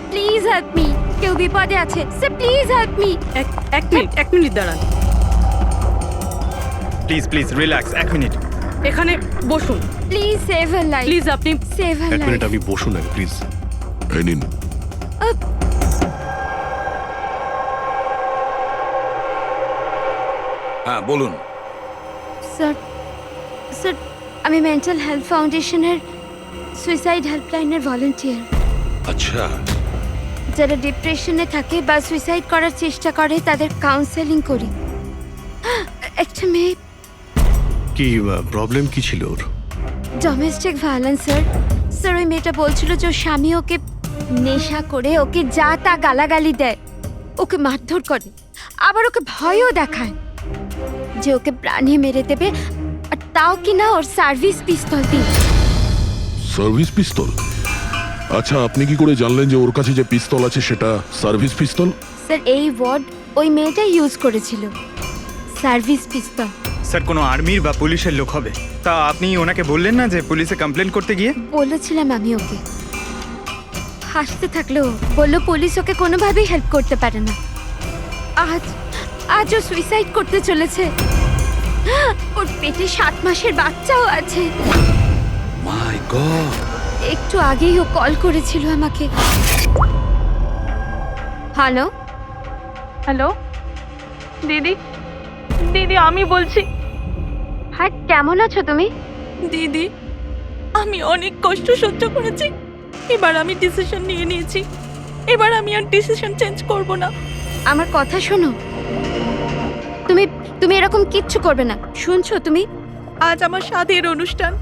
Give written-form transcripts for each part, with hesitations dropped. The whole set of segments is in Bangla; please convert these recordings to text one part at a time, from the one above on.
স্যার প্লিজ হেল্প মি, কেউ বিপদে আছে, স্যার প্লিজ হেল্প মি। এক মিনিট দাঁড়ান, প্লিজ প্লিজ রিল্যাক্স, এক মিনিট। এখানে বসুন please save her life, please. আপনি সেভ হার এক লাইফ। মিনিট আপনি বসুন না প্লিজ। এই নিন। হ্যাঁ বলুন। স্যার স্যার আমি মেন্টাল হেলথ ফাউন্ডেশনের সুইসাইড হেল্পলাইনের ভলান্টিয়ার। আচ্ছা, যারা ডিপ্রেশনে থাকে বা সুইসাইড করার চেষ্টা করে তাদের কাউন্সেলিং করি। একটা মেয়ে কি প্রবলেম কি ছিল ওর? Domestic violence sir. স্যার ওই মেয়েটা বলছিল যে ওর স্বামী ওকে নেশা করে ওকে যা তা গালাগালি দেয়, ওকে মারধর করে, আবার ওকে ভয়ও দেখায় যে ওকে প্রাণে মেরে দেবে, আর তাও কিনা ওর সার্ভিস পিস্তল দিয়ে। সার্ভিস পিস্তল? আচ্ছা, আপনি কি করে জানলেন যে ওর কাছে যে পিস্তল আছে সেটা সার্ভিস পিস্তল? স্যার এই ওয়ার্ড ওই মেয়েটাই ইউজ করেছিল, সার্ভিস পিস্তল। স্যার কোনো আর্মির বা পুলিশের লোক হবে। তা আপনি ওনাকে বললেন না যে পুলিশে কমপ্লেন করতে গিয়ে? বলেছিলাম আমি ওকে, হাসতে থাকলো, বললো পুলিশ ওকে কোনোভাবেই হেল্প করতে পারে না। আজ ও সুইসাইড করতে চলেছে। ওর পেটে 7 মাসের বাচ্চাও আছে। মাই গড! একটু আগেই ও কল করেছিল আমাকে। হ্যালো হ্যালো দিদি, দিদি আমি বলছি। হ্যাঁ কেমন আছো তুমি? দিদি আমি অনেক কষ্ট সহ্য করেছি, এবার আমি ডিসিশন নিয়ে নিয়েছি, এবার আমি আর ডিসিশন চেঞ্জ করব না। আমার কথা শোনো, তুমি এরকম কিচ্ছু করবে না, শুনছো তুমি? আজ আমার স্বাদের অনুষ্ঠান,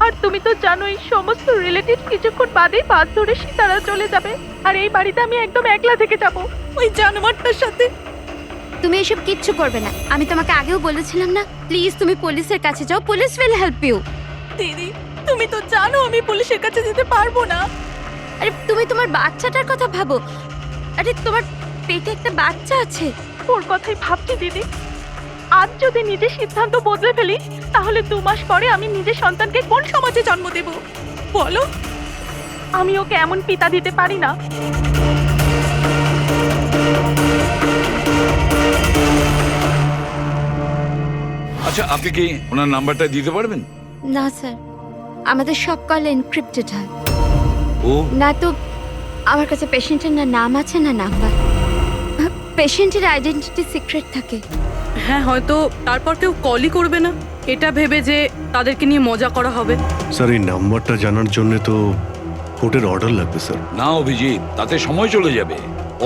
আর তুমি তো জানোই সমস্ত রিলেটিভ কিছুক্ষণ বাদেই বাস ধরে সীতারা চলে যাবে, আর এই বাড়িতে আমি একদম একলা থেকে যাব ওই জানোয়ারটার সাথে। তুমি এসব কিচ্ছু করবে না, আমি তোমাকে আগেও বলেছিলাম না? প্লিজ তুমি পুলিশের কাছে যাও, পুলিশ উইল হেল্প ইউ। দিদি তুমি তো জানো আমি পুলিশের কাছে যেতে পারবো না। আরে তুমি তোমার বাচ্চাটার কথা ভাবো, আরে তোমার পেটে একটা বাচ্চা আছে। ওর কথাই ভাবছি দিদি, আজ যদি নিজের সিদ্ধান্ত বদলে ফেলি তাহলে 2 মাস পরে আমি নিজের সন্তানকে কোন সমাজে জন্ম দেব বলো? আমি ওকে এমন পিতা দিতে পারি না। আচ্ছা, আপনি কি ওনার নাম্বারটা দিতে পারবেন? না স্যার, আমাদের সব কল এনক্রিপ্টেড হয়। ও না তো আমার কাছে পেশেন্টের না নাম আছে না নাম্বার, পেশেন্টের আইডেন্টিটি সিক্রেট থাকে। হ্যাঁ হয়তো তারপর কেউ কলই করবে না, এটা ভেবে যে তাদেরকে নিয়ে মজা করা হবে। স্যার এই নাম্বারটা জানার জন্য তো কোর্টের অর্ডার লাগবে স্যার। না অভিজিৎ, তাতে সময় চলে যাবে।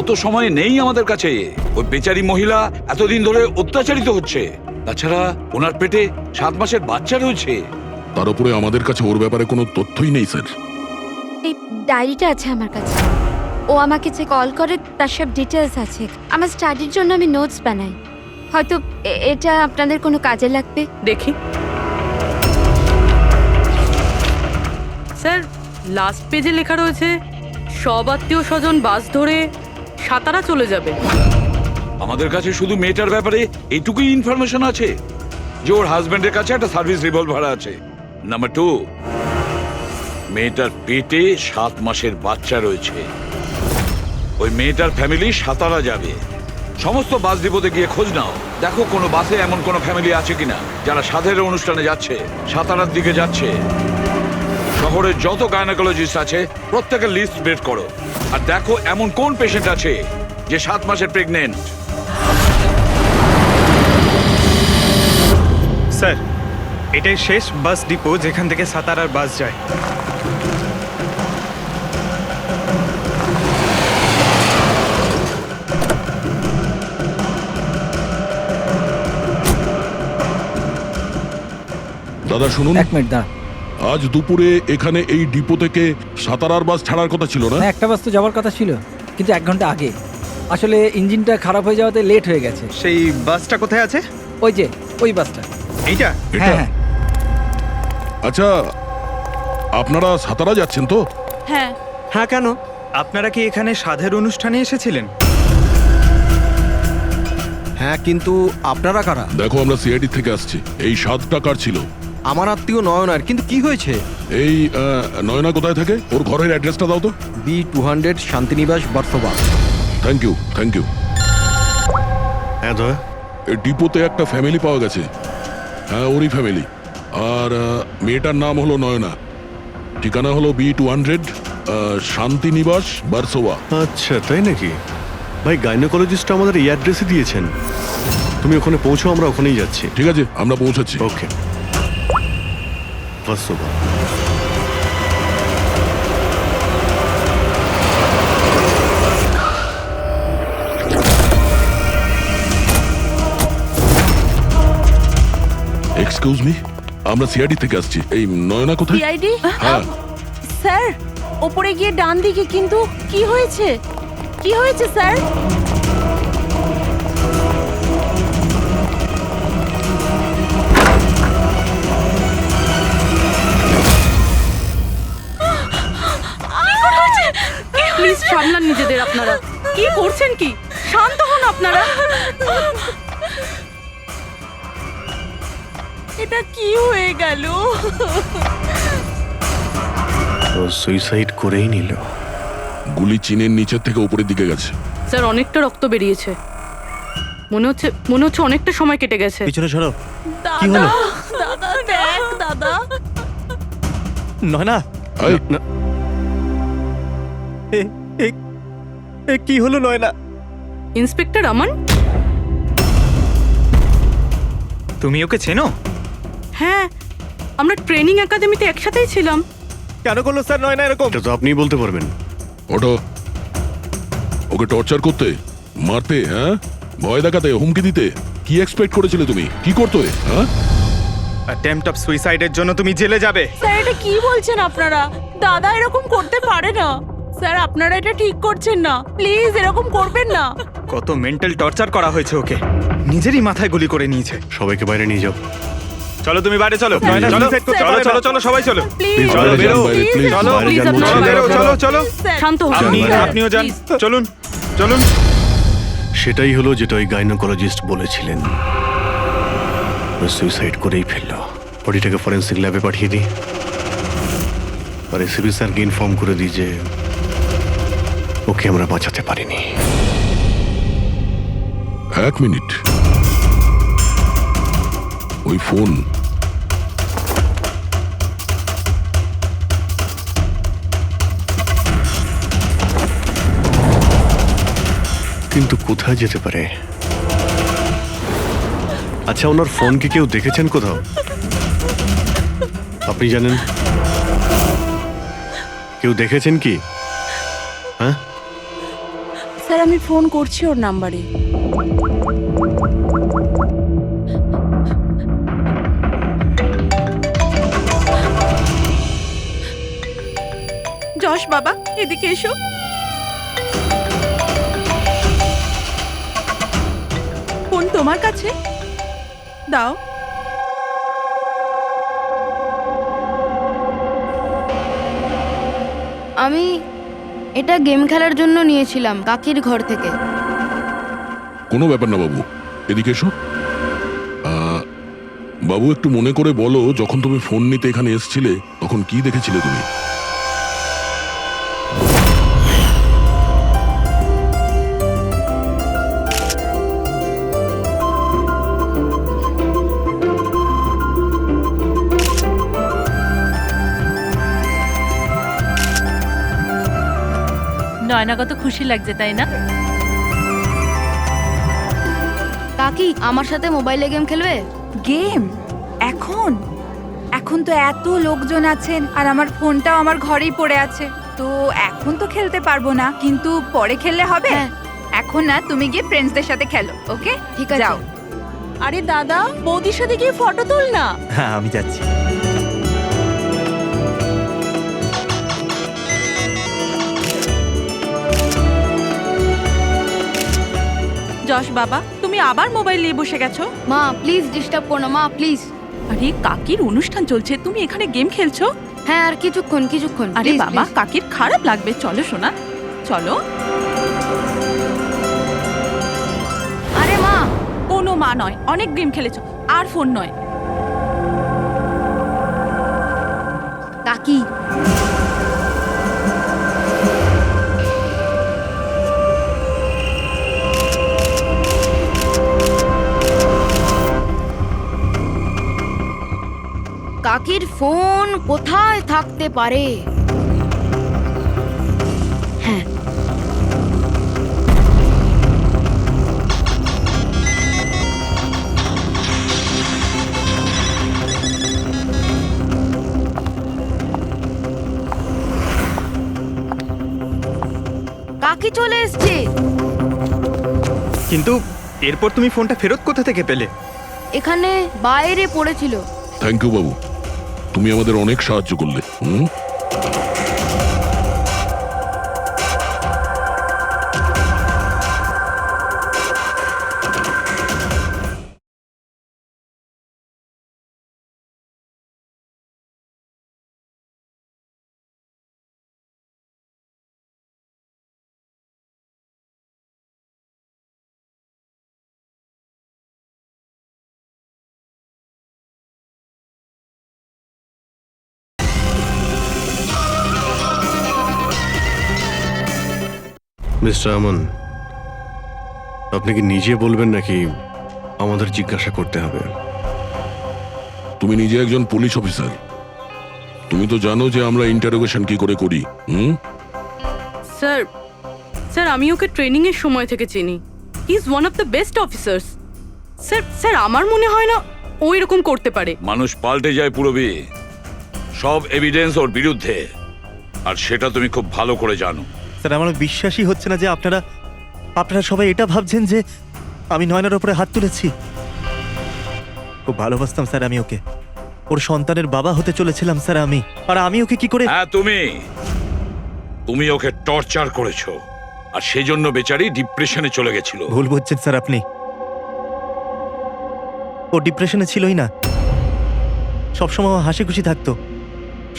অত সময় নেই আমাদের কাছে। ওই বেচারি মহিলা এতদিন ধরে অত্যাচারিত হচ্ছে, তাছাড়া ওনার পেটে 7 মাসের বাচ্চা রয়েছে। তার উপরে আমাদের কাছে ওর ব্যাপারে কোনো তথ্যই নেই স্যার। এই ডায়েরিটা আছে আমার কাছে, ও আমাকে যে কল করে তার সব ডিটেলস আছে। আমার স্টাডির জন্য আমি নোটস বানাই, হয়তো এটা আপনাদের কোনো কাজে লাগবে। দেখি স্যার, লাস্ট পেজে লেখা রয়েছে সব আত্মীয় স্বজন বাস ধরে সাতারা চলে যাবে। আমাদের কাছে শুধু মেয়েটার ব্যাপারে এইটুকুই ইনফরমেশন আছে যে ওর হাজবেন্ডের কাছে একটা সার্ভিস রিভলভার আছে। নাম্বার 2, মেয়েটার পেটে 7 মাসের বাচ্চা রয়েছে। ওই মেয়েটার ফ্যামিলি সাতারা যাবে। সমস্ত বাস ডিপোতে গিয়ে খোঁজ নাও, দেখো কোনো বাসে এমন কোনো ফ্যামিলি আছে কিনা যারা সাধের অনুষ্ঠানে যাচ্ছে, সাতারার দিকে যাচ্ছে। শহরের যত গাইনোকোলজিস্ট আছে প্রত্যেকের লিস্ট বের করো, আর দেখো এমন কোন পেশেন্ট আছে যে 7 মাসের প্রেগনেন্ট। স্যার এটাই শেষ বাস ডিপো যেখান থেকে সাতারার বাস যায়। দাদা শুনুন, 1 মিনিট দাঁড়া। আজ দুপুরে এখানে এই ডিপো থেকে সাতারার বাস ছাড়ার কথা ছিল না? না, একটা বাস তো যাওয়ার কথা ছিল, কিন্তু 1 ঘন্টা আগে। আসলে ইঞ্জিনটা খারাপ হয়ে যাওয়াতে লেট হয়ে গেছে। সেই বাসটা কোথায় আছে? ওই যে ওই বাসটা। এইটা? হ্যাঁ হ্যাঁ আচ্ছা, আপনারা সাতারা যাচ্ছেন তো? হ্যাঁ। হ্যাঁ কেন? আপনারা কি এখানে সাধের অনুষ্ঠানে এসেছিলেন? হ্যাঁ, কিন্তু আপনারা কারা? দেখো, আমরা সিআইডি থেকে আসছি। এই 7 টাকার ছিল। আমার আত্মীয় নয়নার, কিন্তু কি হয়েছে? এই নয়না কোথায় থাকে? ওর ঘরের অ্যাড্রেসটা দাও তো। B200 Shantiniwas Versova. Thank you, thank you. হ্যাঁ দয়া, এই ডিপোতে একটা ফ্যামিলি পাওয়া গেছে। হ্যাঁ, ওরই ফ্যামিলি। আর মেয়েটার নাম হলো নয়না। ঠিকানা হলো B200 শান্তিনিবাস বার্সোবা। আচ্ছা তাই নাকি? ভাই গাইনোকোলজিস্ট আমাদের এই অ্যাড্রেসে দিয়েছেন। তুমি ওখানে পৌঁছো, আমরা ওখানেই যাচ্ছি। ঠিক আছে, আমরা পৌঁছাচ্ছি। ওকে, বার্সোবা। এক্সকিউজ মি, আমরা সিআইডি থেকে আসছি। এই নয়না কোথায়? সিআইডি? হ্যাঁ। স্যার, ওপরে গিয়ে ডান দিকে। কিন্তু কি হয়েছে? কি হয়েছে স্যার? প্লিজ সামলান নিজেদের আপনারা। কি করছেন কি? শান্ত হন আপনারা। এটা কি হয়ে গেল? ও সুইসাইড করেই নিল। গুলি চিনের নিচের থেকে উপরের দিকে গেছে। স্যার, অনেকটা রক্ত বেরিয়েছে। মনে হচ্ছে অনেকটা সময় কেটে গেছে। পিছনে সরো। কি হলো? দাদা দেখ, দাদা। নয়না, এই, কি হলো নয়না? ইন্সপেক্টর আমান? তুমি ওকে চেনো? হ্যাঁ, আমরা ট্রেনিং একাডেমিতে একসাথেই ছিলাম। কেন করলো স্যার নয়না এরকম? এটা তো আপনিই বলতে পারবেন। ওঠো। ওকে টর্চার করতে, মারতে, হ্যাঁ, ভয় দেখাতে, হুমকি দিতে কি এক্সপেক্ট করেছিলে তুমি? কি করতে? হ্যাঁ, অ্যাটেম্পট অফ সুইসাইডের জন্য তুমি জেলে যাবে। স্যার, এটা কি বলছেন আপনারা? দাদা এরকম করতে পারে না। স্যার, আপনারা এটা ঠিক করছেন না। প্লিজ এরকম করবেন না। কত মেন্টাল টর্চার করা হয়েছে ওকে, নিজেরই মাথায় গুলি করে নিয়েছে। সবাইকে বাইরে নিয়ে যাও। চলো তুমি বাইরে চলো। নয়না, চলো suicide করতে চলো পারবে চলো না। চলো সবাই চলো। প্লিজ চলো, বাইরে যান, বেরো। বাইরে, প্লিজ। চলো বাইরে যান, আপনারা চলো, বেরো, চলো চলো। শান্ত হন। আপনি স্যার, আপনিও যান। please। চলুন চলুন। সেটাই হলো যেটা ওই গাইনোকোলজিস্ট বলেছিলেন। সুইসাইড করেই ফেললো। বডিটাকে ফরেন্সিক ল্যাবে পাঠিয়ে দিই, আর এসিপি স্যারকে ইনফর্ম করে দিই যে ওকে আমরা বাঁচাতে পারিনি। 1 মিনিট। ওই ফোন। কিন্তু কোথায় যেতে পারে? আচ্ছা, ওনার ফোন কি কেউ দেখেছেন কোথাও? আপনি জানেন? কেউ দেখেছেন কি? হ্যাঁ, স্যার, আমি ফোন করছি ওর নাম্বারে। যশ বাবা, এদিকে এসো। ফোন তোমার কাছে দাও। আমি এটা গেম খেলার জন্য নিয়েছিলাম কাকির ঘর থেকে। কোনো ব্যাপার না বাবু, এদিকে এসো। বাবু, একটু মনে করে বলো, যখন তুমি ফোন নিতে এখানে এসেছিলে তখন কি দেখেছিলে তুমি? নয়না কত খুশি লাগছে, তাই না? কাকি আমার সাথে মোবাইলে গেম খেলবে? গেম? এখন এখন তো এত লোকজন আছেন, আর আমার ফোনটাও আমার ঘরেই পড়ে আছে, তো এখন তো খেলতে পারবো না, কিন্তু পরে খেললে হবে। হ্যাঁ। এখন না, তুমি গিয়ে ফ্রেন্ডসদের সাথে খেলো, ওকে? ঠিক আছে। যাও। আরে দাদা, বৌদির সাথে গিয়ে ফটো তুল না। হ্যাঁ, আমি যাচ্ছি। যশ বাবা, তুমি আবার মোবাইল নিয়ে বসে গেছো? মা প্লিজ ডিস্টার্ব করো না মা, প্লিজ। আরে কাকির অনুষ্ঠান চলছে, তুমি এখানে গেম খেলছো? হ্যাঁ, আর কিছুক্ষণ। আরে Please, বাবা, please। কাকির খারাপ লাগবে। চলো সোনা, চলো। আরে মা, কোনো মা নয়, অনেক গেম খেলেছো, আর ফোন নয়। কি? কাকির ফোন কোথায় থাকতে পারে? হ্যাঁ, কাকি চলে এসছে। কিন্তু এরপর তুমি ফোনটা ফেরত কোথা থেকে পেলে? এখানে বাইরে পড়েছিল। থ্যাংক ইউ বাবু, তুমি আমাদের অনেক সাহায্য করলে। মিস্টার আমান, আপনি কি নিজে বলবেন নাকি আমাদের জিজ্ঞাসা করতে হবে? তুমি নিজে একজন পুলিশ অফিসার, তুমি তো জানো যে আমরা ইন্টারোগেশন কি করে করি। স্যার স্যার আমি ওকে ট্রেনিং এর সময় থেকে চিনি। He is one of the best officers. Sir sir আমার মনে হয় না ও এরকম করতে পারে। মানুষ পাল্টে যায় পুরবী, সব এভিডেন্স ওর বিরুদ্ধে, আর সেটা তুমি খুব ভালো করে জানো। স্যার আমার বিশ্বাসই হচ্ছে না যে আপনারা সবাই এটা ভাবছেন যে আমি নয়নার ওপরে হাত তুলেছি। খুব ভালোবাসতাম স্যার আমি ওকে, ওর সন্তানের বাবা হতে চলেছিলাম স্যার আমি। আর আমি ওকে কি করে? হ্যাঁ, তুমি ওকে টর্চার করেছো, আর সেই জন্য বেচারি ডিপ্রেশনে চলে গেছিল। ভুল বুঝছেন স্যার আপনি, ও ডিপ্রেশনে ছিলই না। সবসময় ও হাসি খুশি থাকতো,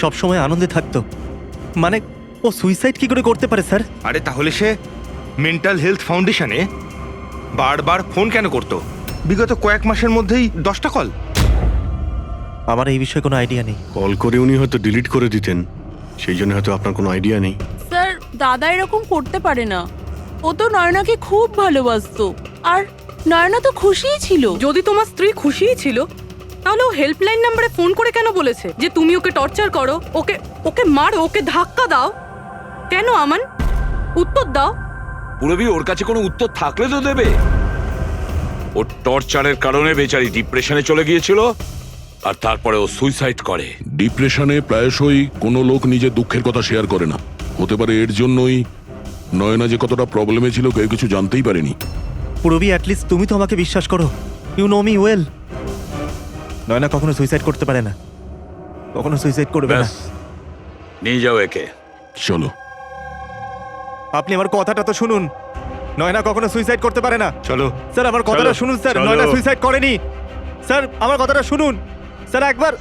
সবসময় আনন্দে থাকতো। মানে ও সুইসাইড কি করে করতে পারে স্যার? আরে তাহলে সে মেন্টাল হেলথ ফাউন্ডেশনে বারবার ফোন কেন করতো? বিগত কয়েক মাসের মধ্যেই 10টা কল। আমার এই বিষয়ে কোনো আইডিয়া নেই। কল করে উনি হয়তো ডিলিট করে দিতেন, সেই জন্য হয়তো আপনার কোনো আইডিয়া নেই। স্যার দাদা এরকম করতে পারে না। ও তো নয়নাকে খুব ভালোবাসতো, আর নয়না তো খুশিই ছিল। যদি তোমার স্ত্রী খুশিই ছিল, তাহলে ও হেল্পলাইন নম্বরে ফোন করে কেন বলেছে যে তুমি ওকে টর্চার করো, ওকে মারো, ওকে ধাক্কা দাও? কেন আমান, উত্তর দাও। পুরবী, ওর কাছে কোনো উত্তর থাকলে তো দেবে। ওর টর্চারের কারণে বেচারি ডিপ্রেশনে চলে গিয়েছিল, আর তারপরে ও সুইসাইড করে। ডিপ্রেশনে প্রায়শই কোনো লোক নিজের দুঃখের কথা শেয়ার করে না। হতে পারে এর জন্যই নয়না যে কতটা প্রবলেমে ছিল কেউ কিছু জানতেই পারেনি। পুরবি, অ্যাটলিস্ট তুমি তো আমাকে বিশ্বাস করো। You know me well. Naina কখনো সুইসাইড করতে পারে না, কখনো সুইসাইড করবে না। ব্যাস, নিয়ে যাও একে। চলো। আপনি আমার কথাটা তো শুনুন, নয়না কখনো সুইসাইড করতে পারে না। চলো স্যার আমার কথাটা চলো, শুনুন স্যার, চলো। নয়না সুইসাইড করেনি। স্যার আমার কথাটা শুনুন স্যার একবার।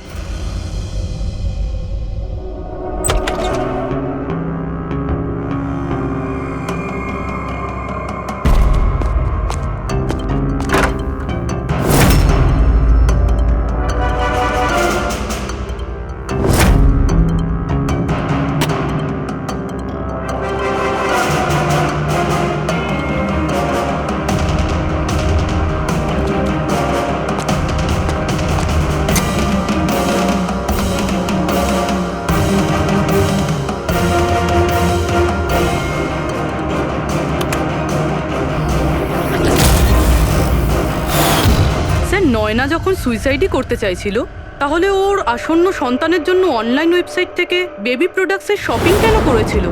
নয়না যখন সুইসাইডই করতে চাইছিল, তাহলে ওর আসন্ন সন্তানের জন্য অনলাইন ওয়েবসাইট থেকে বেবি প্রোডাক্টসের শপিং কেন করেছিল?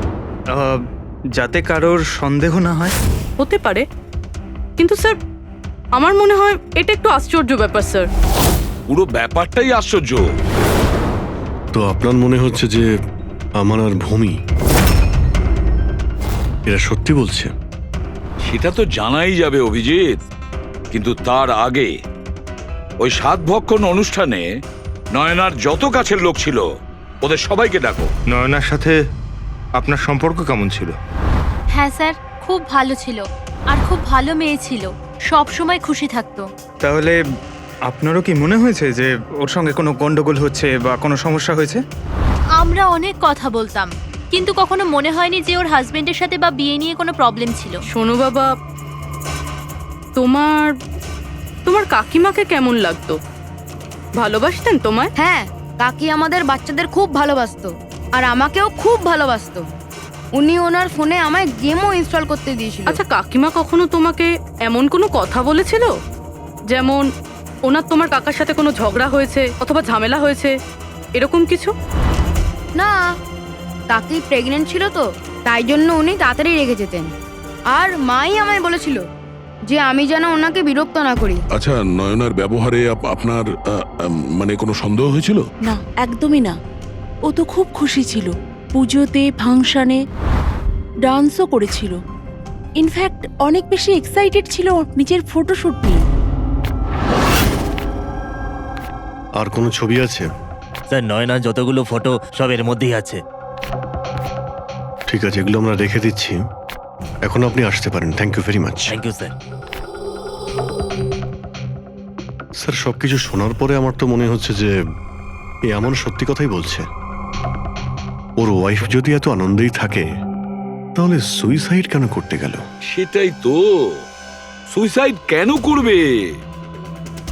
যাতে কারোর সন্দেহ না হয়। হতে পারে, কিন্তু স্যার আমার মনে হয় এটা একটু আশ্চর্য ব্যাপার স্যার। পুরো ব্যাপারটাই আশ্চর্য। তো আপনার মনে হচ্ছে যে আমার আর ভূমি এরা সত্যি বলছে? সেটা তো জানাই যাবে অভিজিৎ, কিন্তু তার আগে ওই 7 ভক্ষণ অনুষ্ঠানে নয়নার যত কাছের লোক ছিল ওদের সবাইকে ডাকো। নয়নার সাথে আপনার সম্পর্ক কেমন ছিল? হ্যাঁ স্যার, খুব ভালো ছিল, আর খুব ভালো মেয়ে ছিল, সব সময় খুশি থাকতো। তাহলে আপনারও কি মনে হয়েছে যে ওর সঙ্গে কোনো গন্ডগোল হচ্ছে বা কোনো সমস্যা হয়েছে? আমরা অনেক কথা বলতাম, কিন্তু কখনো মনে হয়নি যে ওর হাজবেন্ডের সাথে বা বিয়ে নিয়ে কোনো প্রবলেম ছিল। শোনো বাবা, তোমার তোমার কাকিমাকে কেমন লাগতো? ভালোবাসতেন তোমায়? হ্যাঁ, কাকি আমাদের বাচ্চাদের খুব ভালোবাসতো, আর আমাকেও খুব ভালোবাসতো। উনি ওনার ফোনে আমায় গেমও ইনস্টল করতে দিয়েছিল। আচ্ছা, কাকিমা কখনো তোমাকে এমন কোনো কথা বলেছিল, যেমন ওনার তোমার কাকার সাথে কোনো ঝগড়া হয়েছে অথবা ঝামেলা হয়েছে, এরকম কিছু? না, কাকি প্রেগনেন্ট ছিল তো, তাই জন্য উনি তাড়াতাড়ি রেখে যেতেন। আর মাই আমায় বলেছিল যে আমি যেন ওনাকে বিরক্ত না করি। আচ্ছা, নয়নার ব্যবহারে আপনার মানে কোনো সন্দেহ হয়েছিল? না, একদমই না। ও তো খুব খুশি ছিল, পুজোতে, ফাংশনে ডান্সও করেছিল। ইনফ্যাক্ট অনেক বেশি এক্সাইটেড ছিল নিজের ফটোশুট নিয়ে। আর কোনো ছবি আছে? স্যার, নয়না যতগুলো ফটো সব এর মধ্যেই আছে। ঠিক আছে, এগুলো আমরা রেখে দিচ্ছি। এখন আপনি আসতে পারেন। Thank you very much. Thank you sir. Sir, সবকিছু শোনার পরে আমার তো মনে হচ্ছে যে এ এমন সত্যি কথাই বলছে। ওর ওয়াইফ যদি এত আনন্দেই থাকে, তাহলে সুইসাইড কেন করতে গেল? সেটাই তো, সুইসাইড কেন করবে?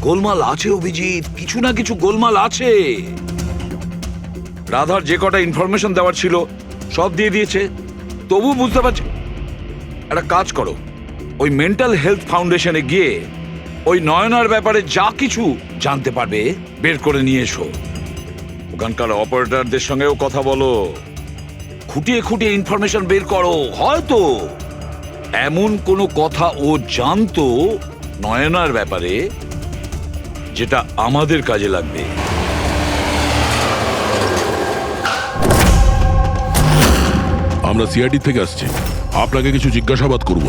গোলমাল আছে অভিজিৎ, কিছু না কিছু গোলমাল আছে। রাধার যে কটা ইনফরমেশন দেওয়ার ছিল সব দিয়ে দিয়েছে, তবু বুঝতে পারছি। একটা কাজ করো, ওই মেন্টাল হেলথ ফাউন্ডেশনে গিয়ে ওই নয়নার ব্যাপারে যা কিছু জানতে পারবে বের করে নিয়ে এসো। ওখানকার অপারেটরদের সঙ্গেও কথা বলো, খুঁটিয়ে খুঁটিয়ে ইনফরমেশন বের করো। হয়তো এমন কোনো কথা ও জানতো নয়নার ব্যাপারে যেটা আমাদের কাজে লাগবে। আমরা সিআইডি থেকে আসছি, আপনাকে কিছু জিজ্ঞাসাবাদ করব।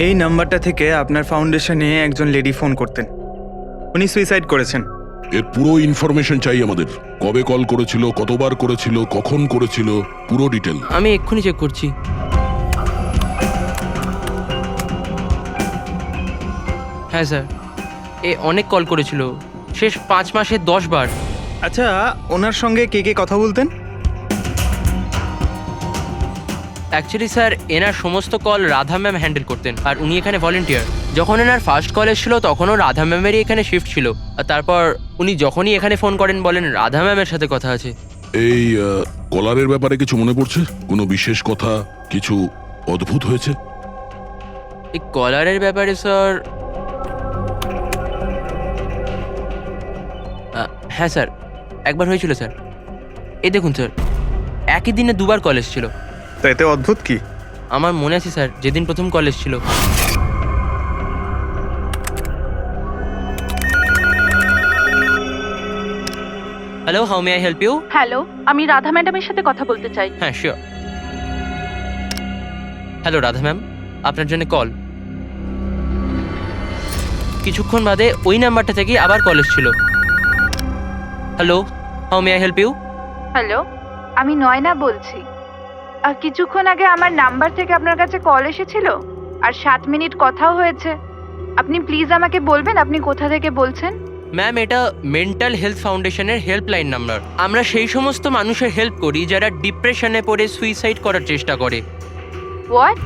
এই নাম্বারটা থেকে আপনার ফাউন্ডেশনে একজন লেডি ফোন করতেন, উনি সুইসাইড করেছেন। এর পুরো ইনফরমেশন চাই আমাদের। কবে কল করেছিল, কতবার করেছিল, কখন করেছিল, পুরো ডিটেল। আমি এক্ষুনি চেক করছি। হ্যাঁ স্যার, এ অনেক কল করেছিল, শেষ 5 মাসে 10 বার। আচ্ছা, ওনার সঙ্গে কে কে কথা বলতেন? অ্যাকচুয়ালি স্যার, এনার সমস্ত কল রাধা ম্যাম হ্যান্ডেল করতেন, আর উনি এখানে ভলেন্টিয়ার। যখন এনার ফার্স্ট কল এসেছিল তখনও রাধা ম্যামেরই এখানে শিফট ছিল, আর তারপর উনি যখনই এখানে ফোন করেন বলেন রাধা ম্যামের সাথে কথা আছে। এই কলারের ব্যাপারে কিছু মনে পড়ছে? কোনো বিশেষ কথা, কিছু অদ্ভুত হয়েছে? এই কলারের ব্যাপারে স্যার, হ্যাঁ স্যার, একবার হয়েছিল স্যার। এই দেখুন স্যার, একই দিনে 2 বার কল এসেছিল। তো এতে অদ্ভুত কি? আমার মনে আছে স্যার, যেদিন প্রথম কল এসেছিল। Hello, how may I help you? Hello, আমি রাধা ম্যাডামের সাথে কথা বলতে চাই। হ্যাঁ, শিওর। হ্যালো রাধা ম্যাম, আপনার জন্য কল। কিছুক্ষণ বাদে ওই নাম্বারটা থেকে আবার কল এসেছিল। Hello, how may I help you? Hello, আমি নয়না বলছি। আর কিছুক্ষণ আগে আমার নাম্বার থেকে আপনার কাছে কল এসেছিল, আর 7 মিনিট কথাও হয়েছে। আপনি প্লিজ আমাকে বলবেন আপনি কোথা থেকে বলছেন? ম্যাম, এটা মেন্টাল হেলথ ফাউন্ডেশনের হেল্পলাইন নাম্বার। আমরা সেই সমস্ত মানুষের হেল্প করি যারা ডিপ্রেশনে পড়ে সুইসাইড করার চেষ্টা করে। What?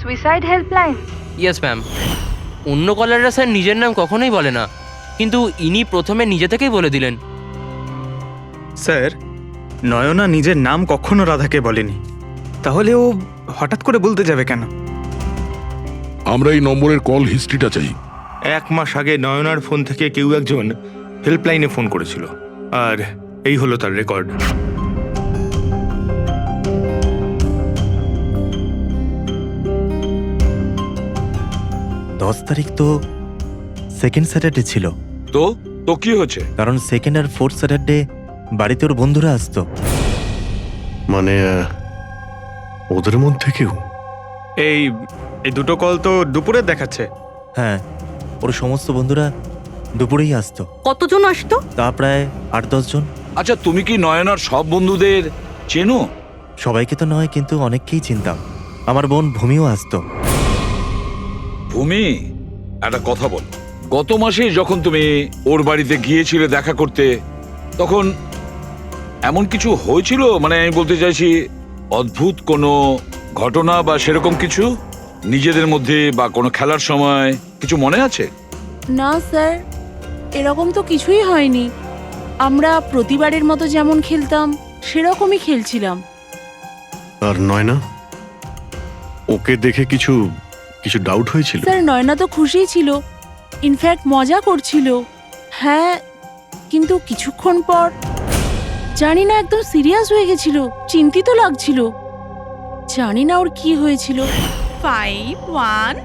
Suicide helpline? Yes ma'am. অন্য কলাররা স্যার নিজের নাম কখনোই বলে না, কিন্তু ইনি প্রথমে নিজে থেকেই বলে দিলেন। স্যার, নয়না নিজের নাম কখনো রাধাকে বলেনি, তাহলে ও হঠাৎ করে বলতে যাবে কেন? আমরা এই নম্বরের কল হিস্ট্রিটা চাই। 1 মাস আগে নয়নার ফোন থেকে কেউ একজন হেল্পলাইনে ফোন করেছিল, আর এই হলো তার রেকর্ড। তারিখ তো সেকেন্ড স্যাটারডে ছিল। তো তো কি হচ্ছে? কারণ সেকেন্ড আর 4th স্যাটারডে বাড়িতে ওর বন্ধুরা আসতো। মানে ওদের মধ্যে কেউ? এই দুটো কল তো দুপুরে দেখাচ্ছে। হ্যাঁ, ওর সমস্ত বন্ধুরা দুপুরেই আসতো। কতজন আসতো? তা প্রায় 8-10 জন। আচ্ছা, তুমি কি নয়নার সব বন্ধুদের চেনো? সবাইকে তো নয়, কিন্তু অনেককেই চিনতাম। আমার বোন ভূমিও আসতো। ভূমি, একটা কথা বল। গত মাসে যখন তুমি ওর বাড়িতে গিয়েছিলে দেখা করতে, তখন এমন কিছু হয়েছিল, মানে আমি বলতে চাইছি অদ্ভুত কোনো ঘটনা বা সেরকম কিছু নিজেদের মধ্যে বা কোনো খেলার সময় কিছু মনে আছে? না স্যার, এরকম তো কিছুই হয়নি। আমরা প্রতিবারের মতো যেমন খেলতাম সেরকমই খেলছিলাম। আর নয়না, ওকে দেখে কিছু কিছু ডাউট হয়েছিল? স্যার নয়না তো খুশিই ছিল, ইনফ্যাক্ট মজা করছিল। হ্যাঁ, কিন্তু কিছুক্ষণ পর জানি না একদম সিরিয়াস হয়ে গেছিল, চিন্তিত লাগছিল। জানি না ওর কি হয়েছিল। 5151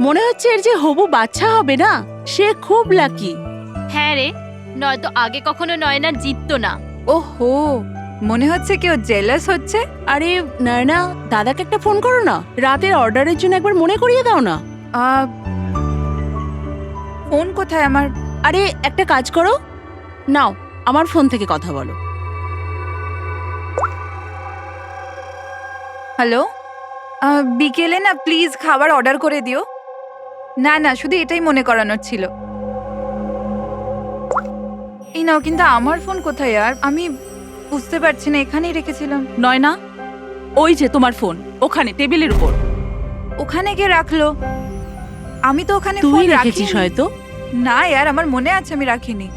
মনে হচ্ছে এর যে হবু বাচ্চা হবে না, সে খুব লাকি। হ্যাঁ রে, নয়তো আগে কখনো নয়না জিততো না। ওহো, মনে হচ্ছে কেউ জেলাস হচ্ছে। আরে নয়না, দাদাকে একটা ফোন করো না, রাতের অর্ডারের জন্য একবার মনে করিয়ে দাও না। ফোন কোথায় আমার? আরে একটা কাজ করো, নাও আমার ফোন থেকে কথা বলো। হ্যালো, বিকেলে না প্লিজ খাবার অর্ডার করে দিও। না না, শুধু এটাই মনে করানোর ছিল। এই নাও, কিন্তু আমার ফোন কোথায়? আর আমি বুঝতে পারছি না, এখানেই রেখেছিলাম। নয়না, ওই যে তোমার ফোন ওখানে টেবিলের উপর। ওখানে কে রাখলো? আমি তো ওখানে তুই ফোন রেখেছিস রাখিনি। হয়তো। না यार, আমার মনে আছে আমি রাখিনি।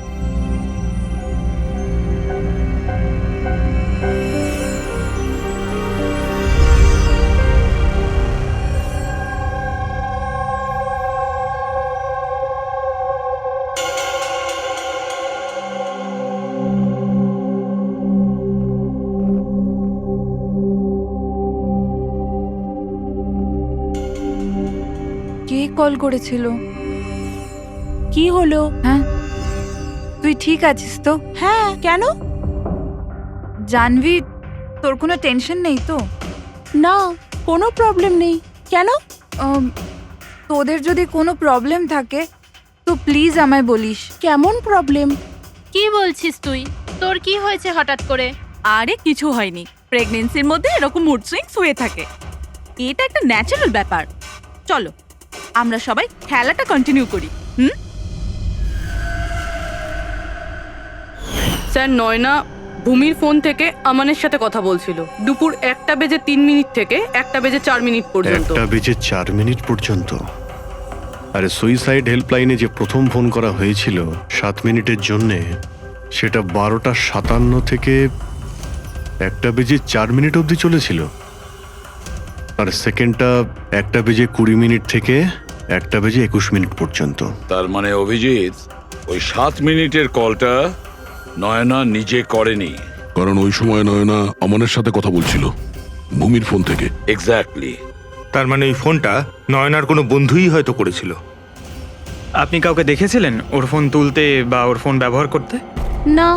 কে কল করেছিল? কি হলো? হ্যাঁ, তুই ঠিক আছিস তো? হ্যাঁ, কেন? জানবি, তোর কোনো টেনশন নেই তো? না, কোনো প্রবলেম নেই। কেন? তোদের যদি কোনো প্রবলেম থাকে তো প্লিজ আমায় বলিস। কেমন প্রবলেম? কি বলছিস তুই? তোর কি হয়েছে হঠাৎ করে? আরে কিছু হয়নি, প্রেগন্যান্সির মধ্যে এরকম মুড সুইংস হয়ে থাকে, এটা একটা ন্যাচারাল ব্যাপার। চলো আমরা সবাই খেলাটা কন্টিনিউ করি। স্যার, নয়না ভূমির ফোন থেকে আমানের সাথে কথা বলছিল দুপুর 1:03 থেকে 1:04 পর্যন্ত। 1:04 পর্যন্ত? আরে সুইসাইড হেল্পলাইনে যে প্রথম ফোন করা হয়েছিল 7 মিনিটের জন্যে, সেটা 12:57 থেকে 1:04 অবধি চলেছিল। আর সেকেন্ডটা 1:20 থেকে 1:21 পর্যন্ত। তার মানে অভিজিৎ, ওই 7 মিনিটের কলটা নয়না নিজে করেনি। কারণ ওই সময় নয়না আমানের সাথে কথা বলছিল ভূমির ফোন থেকে। এক্স্যাক্টলি। তার মানে ওই ফোনটা নয়নার কোনো বন্ধুই হয়তো করেছিল। আপনি কাউকে দেখেছিলেন ওর ফোন তুলতে বা ওর ফোন ব্যবহার করতে? না,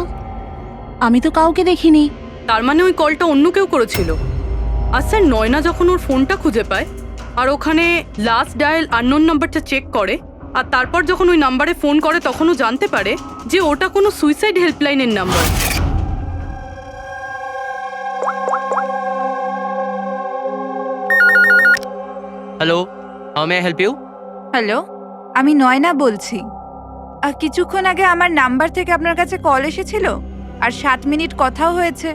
আমি তো কাউকে দেখিনি। তার মানে ওই কলটা অন্য কেউ করেছিল। আর স্যার, নয়না যখন ওর ফোনটা খুঁজে পায় আর ওখানে লাস্ট ডায়াল আননোন নাম্বারটা চেক করে, আর তারপর যখন ওই নাম্বারে ফোন করে তখনও জানতে পারে যে ওটা কোনো সুইসাইড হেল্পলাইনের number. Hello, how may I help you? Hello, আমি নয়না বলছি। কিছুক্ষণ আগে আমার নাম্বার থেকে আপনার কাছে কল এসেছিল আর 7 মিনিট কথাও হয়েছে।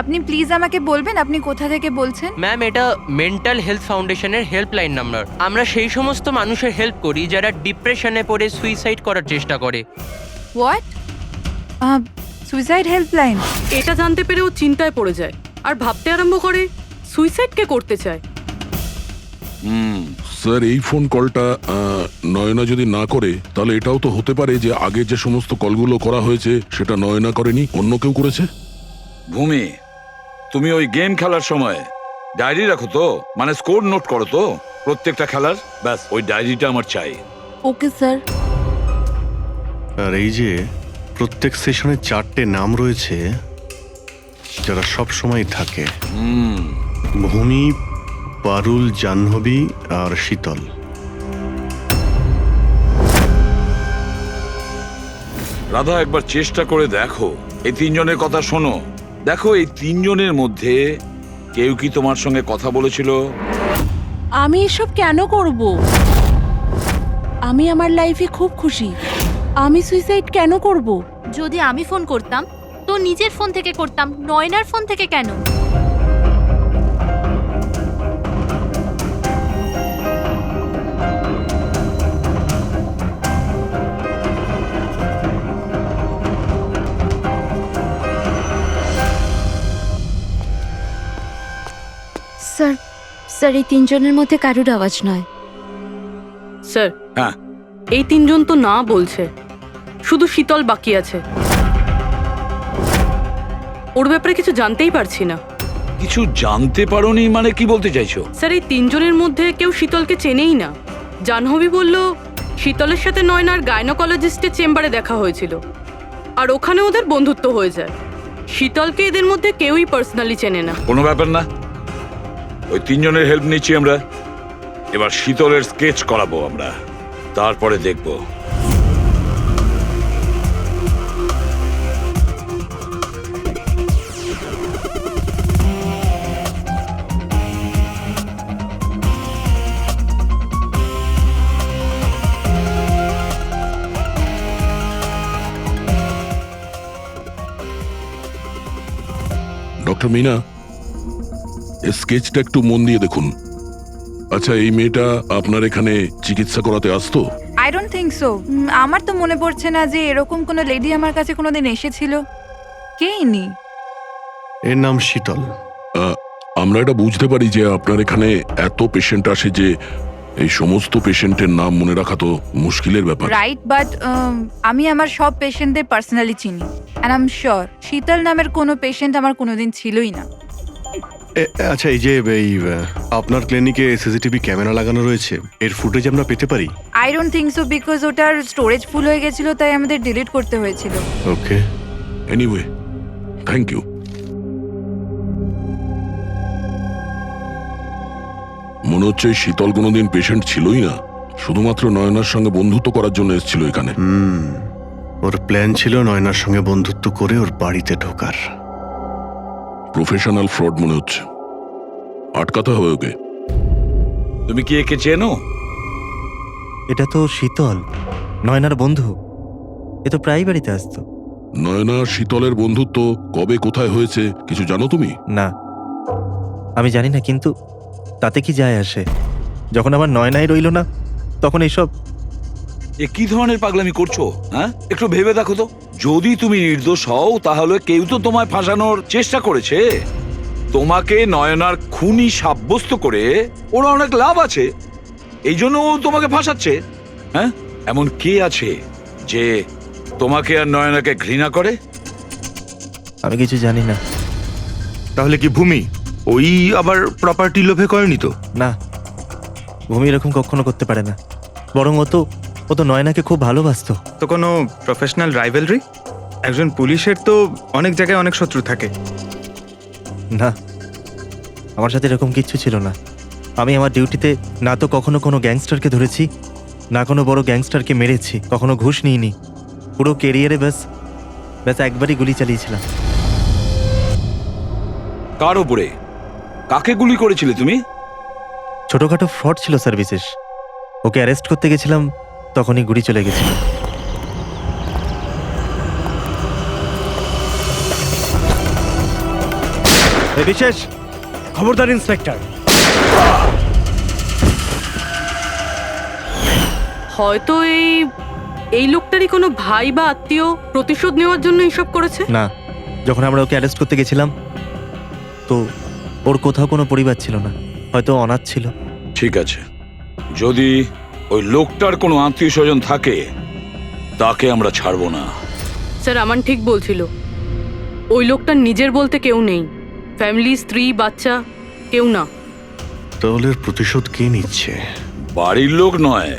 আপনি প্লিজ আমাকে বলবেন আপনি কোথা থেকে বলছেন? ম্যাম, এটা মেন্টাল হেলথ ফাউন্ডেশনের হেল্পলাইন নাম্বার। আমরা সেই সমস্ত মানুষের হেল্প করি যারা ডিপ্রেশনে পড়ে সুইসাইড করার চেষ্টা করে। হোয়াট? Suicide helpline? এটা জানতে পেরে ও চিন্তায় পড়ে যায় আর ভাবতে আরম্ভ করে সুইসাইড কে করতে চায়। স্যার, এই ফোন কলটা নয়না যদি না করে তাহলে এটাও তো হতে পারে যে আগে যে সমস্ত কলগুলো করা হয়েছে সেটা নয়না করেনি, অন্য কেউ করেছে। ভূমি, তুমি ওই গেম খেলার সময় ডায়েরি রাখো তো? মানে স্কোর নোট করো তো প্রত্যেকটা খেলার? ব্যাস, ওই ডায়েরিটা আমার চাই। Okay sir. আর এই যে প্রত্যেক সেশনে 4টে নাম রয়েছে যারা সব সময় থাকে: ভূমি, পারুল, জাহ্নবী আর শীতল। রাধা একবার চেষ্টা করে দেখো, এই তিনজনের কথা শোনো। দেখো এই তিনজনের মধ্যে কেউ কি তোমার সঙ্গে কথা বলেছিল? আমি এসব কেন করব? আমি আমার লাইফে খুব খুশি। আমি সুইসাইড কেন করব? যদি আমি ফোন করতাম তো নিজের ফোন থেকে করতাম, নয়নার ফোন থেকে কেন? স্যার স্যার এই তিনজনের মধ্যে কারুর আওয়াজ নয়। স্যার, হ্যাঁ, এই তিনজন তো না বলছে, শুধু শীতল বাকি আছে। ওর ব্যাপারে কিছু জানতেই পারছি না। কিছু জানতে পারোনি মানে কি বলতে চাইছো? স্যার, এই তিনজনের মধ্যে কেউ শীতলকে চেনেই না। জাহ্নবী বলল শীতলের সাথে নয়নার গাইনোকোলজিস্টের চেম্বারে দেখা হয়েছিল, আর ওখানে ওদের বন্ধুত্ব হয়ে যায়। শীতলকে এদের মধ্যে কেউই পার্সোনালি চেনে না। কোনো ব্যাপার না, ওই তিনজনের হেল্প নিচ্ছি আমরা। এবার শীতলের স্কেচ করাবো আমরা, তারপরে দেখবো। ডক্টর মিনা, এই স্কেচটা একটু মন দিয়ে দেখুন। আচ্ছা, এই মেয়েটা আপনার এখানে চিকিৎসা করাতে আসতো? I don't think so. আমার তো মনে পড়ছে না যে এরকম কোনো লেডি আমার কাছে কোনোদিন এসেছিল। কে ইনি? এর নাম শীতল। আমরা এটা বুঝতে পারি যে আপনার এখানে এত পেশেন্ট আসে যে এই সমস্ত পেশেন্টের নাম মনে রাখা তো মুশকিলের ব্যাপার। রাইট, বাট আমি আমার সব পেশেন্টদের পার্সোনালি চিনি, অ্যান্ড আই এম শিওর শীতল নামের কোনো পেশেন্ট আমার কোনোদিন ছিলই না। আচ্ছা, এই যে আপনার ক্লিনিকে সিসিটিভি ক্যামেরা লাগানো রয়েছে, এর ফুটেজ আমরা পেতে পারি? I don't think so, because ওটার স্টোরেজ ফুল হয়ে গেছিল, তাই আমাদের ডিলিট করতে হয়েছিল। ওকে, এনিওয়ে, থ্যাংক ইউ। মনে হচ্ছে এই শীতল কোনোদিন পেশেন্ট ছিলই না, শুধুমাত্র নয়নার সঙ্গে বন্ধুত্ব করার জন্য এসেছিল এখানে। ওর প্ল্যান ছিল নয়নার সঙ্গে বন্ধুত্ব করে ওর বাড়িতে ঢোকার। প্রফেশনাল ফ্রড মনে হচ্ছে, আটকাতে হবে ওকে। তুমি কি একে চেনো? এটা তো শীতল, নয়নার বন্ধু। এ তো প্রায় বাড়িতে আসতো। নয়না শীতলের বন্ধুত্ব কবে কোথায় হয়েছে কিছু জানো তুমি? না, আমি জানি না, কিন্তু তাতে কি যায় আসে? যখন আমার নয়নাই রইল না, তখন এইসব এ কি ধরনের পাগলামি করছো? হ্যাঁ, একটু ভেবে দেখো তো। যদি তুমি নির্দোষ হও তাহলে কেউ তো তোমায় ফাঁসানোর চেষ্টা করেছে। তোমাকে নয়নার খুনি সাব্যস্ত করে ওরা অনেক লাভ আছে, এই জন্য ও তোমাকে ফাঁসাচ্ছে। হ্যাঁ, এমন কে আছে যে তোমাকে আর নয়নাকে ঘৃণা করে? আমি কিছু জানি না। তাহলে কি ভূমি ওই আবার প্রপার্টি লোভে করেনি তো? না, ভূমি এরকম কখনো করতে পারে না। বরং ও তো নয়নাকে খুব ভালোবাসতো। তো কোনো প্রফেশনাল রাইভেলরি? একজন পুলিশের তো অনেক জায়গায় অনেক শত্রু থাকে। না, আমার সাথে এরকম কিচ্ছু ছিল না। আমি আমার ডিউটিতে না তো কখনো কোনো গ্যাংস্টারকে ধরেছি, না কোনো বড় গ্যাংস্টারকে মেরেছি, কখনো ঘুষ নিইনি। পুরো কেরিয়ারে ব্যাস একবারই গুলি চালিয়েছিলাম। কার উপরে? কাকে গুলি করেছিলে তুমি? ছোটখাটো ফ্রড ছিল স্যার, বিশেষ। ওকে অ্যারেস্ট করতে গেছিলাম, তখনই গুলি চলে গেছিল। বিশেষ খবরদার ইন্সপেক্টর। হয়তো এই লোকটারই কোনো ভাই বা আত্মীয় প্রতিশোধ নেওয়ার জন্য এসব করেছে। না, যখন আমরা ওকে অ্যারেস্ট করতে গেছিলাম তো ওর কোথাও কোনো পরিবার ছিল না, হয়তো অনাথ ছিল। ঠিক আছে, যদি ওই লোকটার কোনো আত্মীয় স্বজন থাকে তাকে আমরা ছাড়বো না। স্যার, আমান ঠিক বলছিল, ওই লোকটার নিজের বলতে কেউ নেই, ফ্যামিলি, স্ত্রী, বাচ্চা কেউ না। তাহলে প্রতিশোধ কে নিচ্ছে? বাড়ির লোক নয়,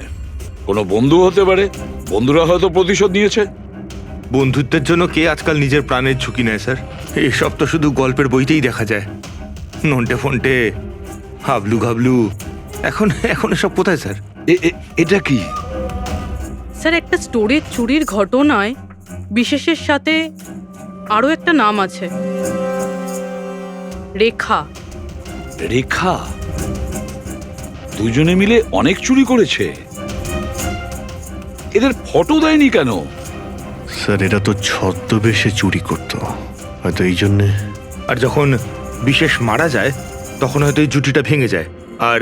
কোনো বন্ধু হতে পারে। বন্ধুরা হয়তো প্রতিশোধ নিয়েছে। বন্ধুত্বের জন্য কে আজকাল নিজের প্রাণের ঝুঁকি নেয় স্যার? এসব তো শুধু গল্পের বইতেই দেখা যায়। নন্টে ফন্টে, হাবলু ঘাবলু, এখন এসব কোথায় স্যার? এটা কি? স্যার, একটা স্টোরেজ চুরির ঘটনায় বিশেষের সাথে আরও একটা নাম আছে, রেখা। রেখা দুজনে মিলে অনেক চুরি করেছে। এদের ফটো দেয়নি কেন? স্যার এরা তো ছদ্মবেশে চুরি করতো, হয়তো এই জন্যে। আর যখন বিশেষ মারা যায় তখন হয়তো এই জুটিটা ভেঙে যায় আর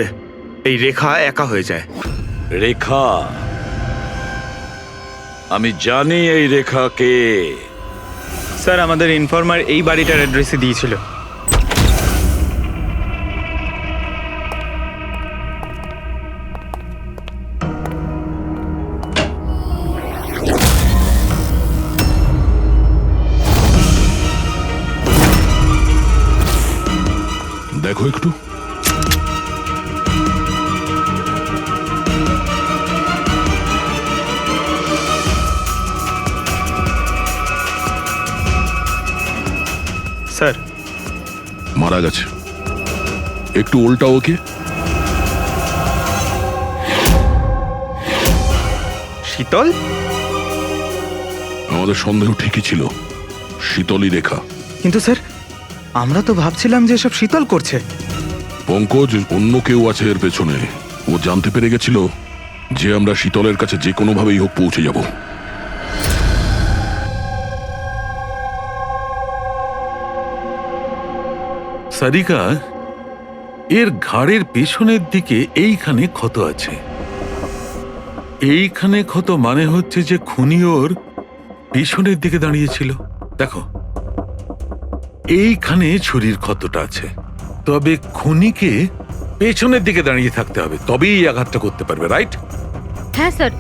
এই রেখা একা হয়ে যায়। রেখা, আমি জানি এই রেখা কে। স্যার আমাদের ইনফর্মার এই বাড়িটার অ্যাড্রেসে দিয়েছিল। দেখো একটু। স্যার মারা গেছে। একটু উল্টা ওকে। শীতল? আমাদের সন্দেহ ঠিকই ছিল, শীতলই রেখা। কিন্তু স্যার আমরা তো ভাবছিলাম যে সব শীতল করছে। পঙ্কজ, অন্য কেউ আছে এর পেছনে। ও জানতে পেরে গেছিল যে আমরা শীতলের কাছে যে কোনোভাবেই হোক পৌঁছে যাব। সারিকা, এর ঘাড়ের পেছনের দিকে এইখানে ক্ষত আছে। এইখানে ক্ষত মানে হচ্ছে যে খুনি ওর পেছনের দিকে দাঁড়িয়েছিল। দেখো এইখানে ছুরির ক্ষতটা আছে, তবে খুনিকে পেছনের দিকে দাঁড়িয়ে থাকতে হবে, তবেই এই আঘাতটা করতে পারবে, রাইট? হ্যাঁ স্যার,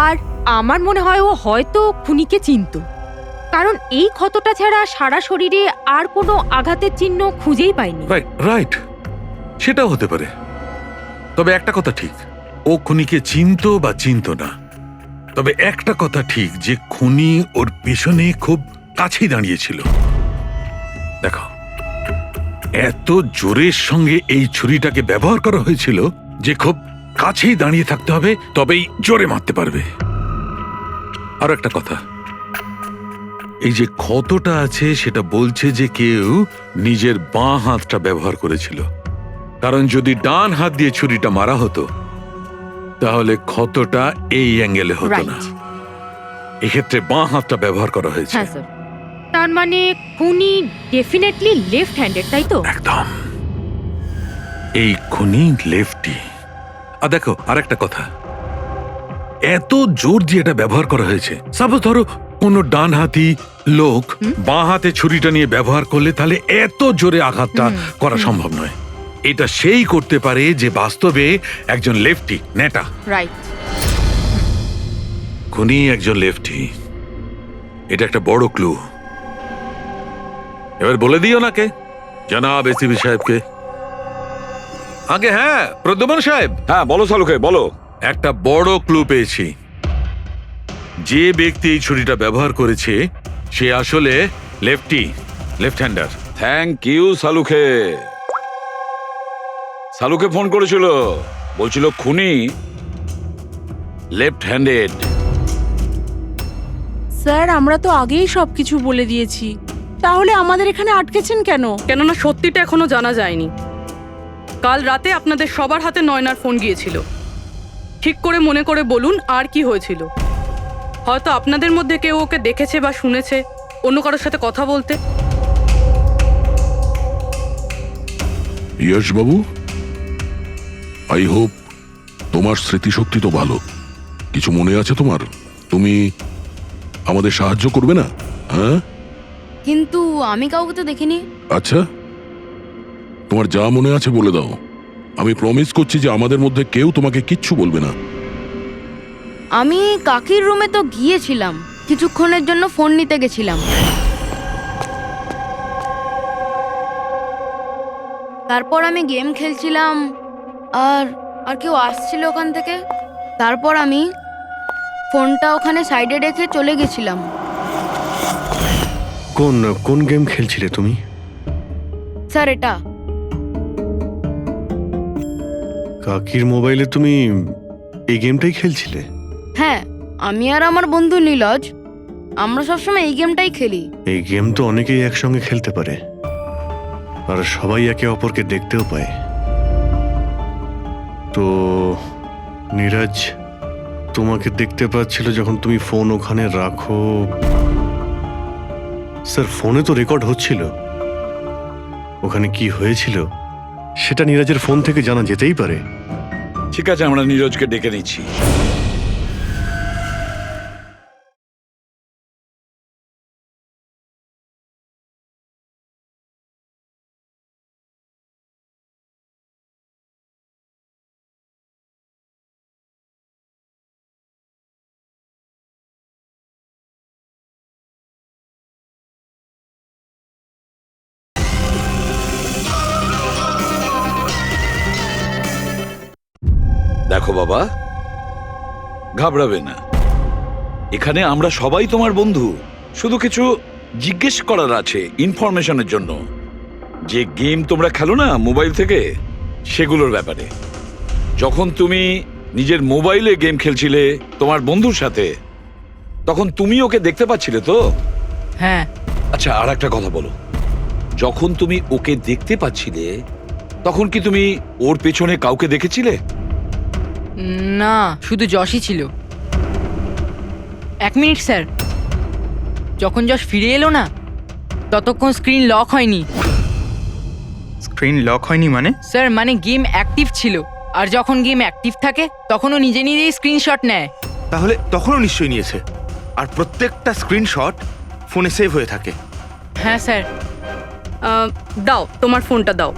আর আমার মনে হয় ও হয়তো খুনিকে চিনতো, কারণ এই ক্ষতটা ছাড়া সারা শরীরে আর কোনো আঘাতের চিহ্ন খুঁজেই পাইনি। রাইট রাইট, সেটাও হতে পারে। তবে একটা কথা ঠিক, ও খুনিকে চিনতো বা চিনতো না, তবে একটা কথা ঠিক যে খুনি ওর পেছনে খুব কাছেই দাঁড়িয়েছিল। দেখো এত জোরের সঙ্গে এই ছুরিটাকে ব্যবহার করা হয়েছিল যে খুব কাছেই দাঁড়িয়ে থাকতে হবে, তবেই জোরে মারতে পারবে। আর একটা কথা, এই যে ক্ষতটা আছে সেটা বলছে যে কেউ নিজের বাঁ হাতটা ব্যবহার করেছিল, কারণ যদি ডান হাত দিয়ে ছুরিটা মারা হতো তাহলে ক্ষতটা এই অ্যাঙ্গেলে হতো না। এক্ষেত্রে বাঁ হাতটা ব্যবহার করা হয়েছে। হ্যাঁ স্যার, তার মানে খুনি ডেফিনেটলি লেফট হ্যান্ডেড, তাই তো? একদম, এই খুনি লেফটি। আর দেখো আরেকটা কথা, এত জোর দিয়ে এটা ব্যবহার করা হয়েছে। সাপোজ ধরো কোনো ডান হাতি লোক বাঁ হাতে ছুরিটা নিয়ে ব্যবহার করলে তাহলে এত জোরে আঘাতটা করা সম্ভব নয়। এটা সেই করতে পারে যে বাস্তবে একজন লেফটি নেতা। রাইট, খুনি একজন লেফটি, এটা একটা বড় ক্লু। এবার বলে দিও নাকে জনাব এসিপি সাহেবকে। আগে হ্যাঁ প্রদ্যুম্ন সাহেব। হ্যাঁ বলো সালুকে, বলো। একটা বড় ক্লু পেয়েছি। যে ব্যক্তি এই ছুরিটা ব্যবহার করেছে সে আসলে লেফট হ্যান্ডার। থ্যাংক ইউ সালুকে। সালুকে ফোন করেছিল, বলছিল খুনি লেফট হ্যান্ডেড। স্যার আমরা তো আগেই সবকিছু বলে দিয়েছি, তাহলে আমাদের এখানে আটকেছেন কেন? কেননা সত্যিটা এখনো জানা যায়নি। কাল রাতে আপনাদের সবার হাতে নয়নার ফোন গিয়েছিল। ঠিক করে মনে করে বলুন আর কি হয়েছিল। হয়তো আপনাদের মধ্যে কেউ ওকে দেখেছে বা শুনেছে অন্য কারোর সাথে কথা বলতে। ইয়শ বাবু, আই হোপ তোমার স্মৃতিশক্তি তো ভালো। কিছু মনে আছে তোমার? তুমি আমাদের সাহায্য করবে না? হ্যাঁ, কিন্তু আমি কাউকে তো দেখিনি। আচ্ছা, তোমার যা মনে আছে বলে দাও। আমি প্রমিস করছি যে আমাদের মধ্যে কেউ তোমাকে কিচ্ছু বলবে না। আমি কাকির রুমে তো গিয়েছিলাম, কিছুক্ষণের জন্য ফোন নিতে গেছিলাম। তারপর আমি গেম খেলছিলাম আর কেউ আসছিল ওখান থেকে। তারপর আমি ফোনটা ওখানে সাইডে রেখে চলে গেছিলাম। কোন গেম খেলছিলে তুমি? স্যার এটা কাকির মোবাইলে তুমি এই গেমটাই খেলছিলে? হ্যাঁ, আমি আর আমার বন্ধু নীলজ আমরা সবসময় এই গেমটাই খেলি। এই গেম তো অনেকেই একসঙ্গে খেলতে পারে, আর সবাই একে অপরকে দেখতেও পায়। তো নীরজ তোমাকে দেখতে পাচ্ছিল যখন তুমি ফোন ওখানে রাখো। স্যার, ফোনে তো রেকর্ড হচ্ছিল। ওখানে কি হয়েছিল সেটা নীরজের ফোন থেকে জানা যেতেই পারে। ঠিক আছে, আমরা নীরজকে ডেকে নিচ্ছি। দেখো বাবা, ঘাবড়াবে না। এখানে আমরা সবাই তোমার বন্ধু। শুধু কিছু জিজ্ঞেস করার আছে ইনফরমেশনের জন্য। যে গেম তোমরা খেলো না মোবাইল থেকে, সেগুলোর ব্যাপারে। যখন তুমি নিজের মোবাইলে গেম খেলছিলে তোমার বন্ধুর সাথে, তখন তুমি ওকে দেখতে পাচ্ছিলে তো? হ্যাঁ। আচ্ছা, আর একটা কথা বলো, যখন তুমি ওকে দেখতে পাচ্ছিলে তখন কি তুমি ওর পেছনে কাউকে দেখেছিলে? না, শুধু যশই ছিল। 1 মিনিট স্যার, যখন যশ ফিরে এলো না ততক্ষণ স্ক্রিন লক হয়নি। স্ক্রিন লক হয়নি মানে? স্যার, মানে গেম অ্যাক্টিভ ছিল, আর যখন গেম অ্যাক্টিভ থাকে তখন ও নিজে নিজেই স্ক্রিনশট নেয়। তাহলে তখনও নিশ্চয়ই নিয়েছে, আর প্রত্যেকটা স্ক্রিনশট ফোনে সেভ হয়ে থাকে। হ্যাঁ স্যার। দাও, তোমার ফোনটা দাও।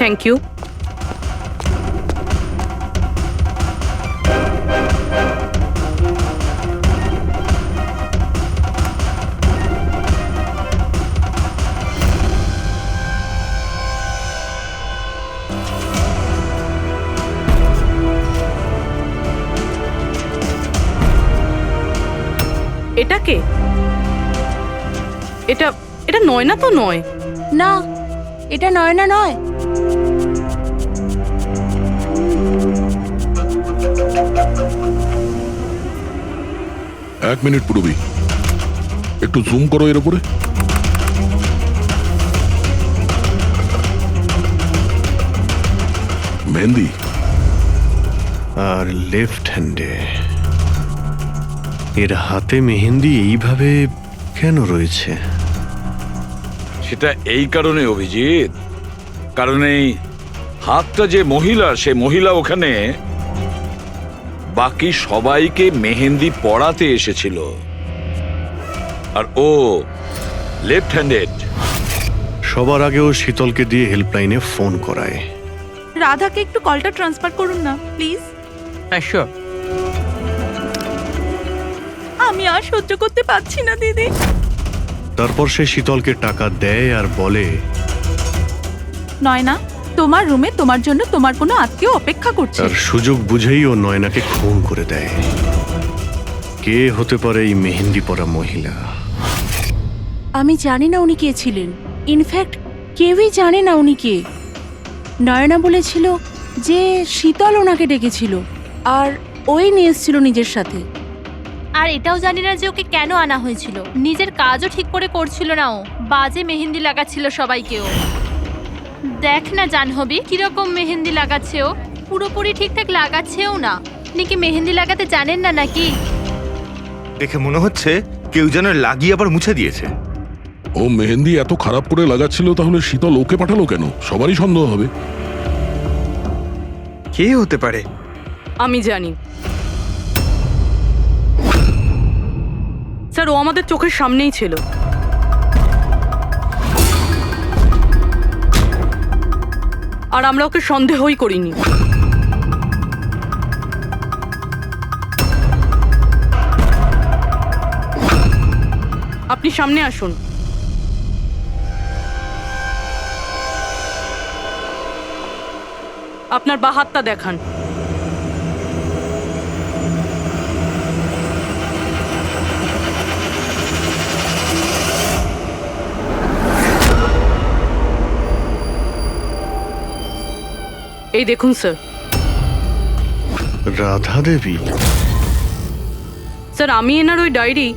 Thank you. এটা কে? এটা এটা নয়না তো নয়। না, এটা নয়না নয়। এক মিনিট পুরবি, একটু জুম করো এর উপরে। মেহেন্দি আর লেফট হ্যান্ডে এর হাতে মেহেন্দি এইভাবে কেন রয়েছে? সেটা এই কারণে অভিজিৎ, কারণ এই হাতটা যে মহিলা, সে মহিলা ওখানে বাকি সবাইকে মেহেন্দি পড়াতে এসেছিল, আর ও লেফট হ্যান্ডেড। সবার আগেও শীতলকে দিয়ে হেল্পলাইনে ফোন করায়। রাধাকে একটু কলটা ট্রান্সফার করুন না প্লিজ। হ্যাঁ শিওর। আমি আর সহ্য করতে পারছি না দিদি। তারপর সে শীতলকে টাকা দেয় আর বলে, নয়না, তোমার রুমে তোমার জন্য তোমার কোনো আত্মীয় অপেক্ষা করছে। তার সুযোগ বুঝেই ও নয়নাকে খুন করে দেয়। কে হতে পারে এই মেহেন্দি পরা মহিলা? আমি জানি না উনি কে ছিলেন। ইনফ্যাক্ট কেউই জানে না উনি কে। নয়না বলেছিল যে শীতল ওনাকে ডেকেছিল, আর ওই নিয়ে এসেছিল নিজের সাথে। আর এটাও জানি না যে ওকে কেন আনা হয়েছিল। নিজের কাজও ঠিক করে করছিল না ও, বাজে মেহেন্দি লাগাচ্ছিল সবাইকেও। দেখ না জাহ্নবী, কিরকম মেহেন্দি লাগাচ্ছে ও, পুরোপুরি ঠিকঠাক লাগাচ্ছেও না। আপনি কি মেহেন্দি লাগাতে জানেন না নাকি? দেখে মনে হচ্ছে কেউ যেন লাগিয়ে আবার মুছে দিয়েছে। ও মেহেন্দি এত খারাপ করে লাগাচ্ছিল, তাহলে শীতল ওকে পাঠালো কেন? সবারই সন্দেহ হবে। কে হতে পারে? আমি জানি স্যার, ও আমাদের চোখের সামনেই ছিল। আর আমরা ওকে সন্দেহই করিনি। আপনি সামনে আসুন। আপনার বা হাতটা দেখান। এই দেখুন স্যার। রাধা দেবী? স্যার আমি এনার ওই ডায়েরি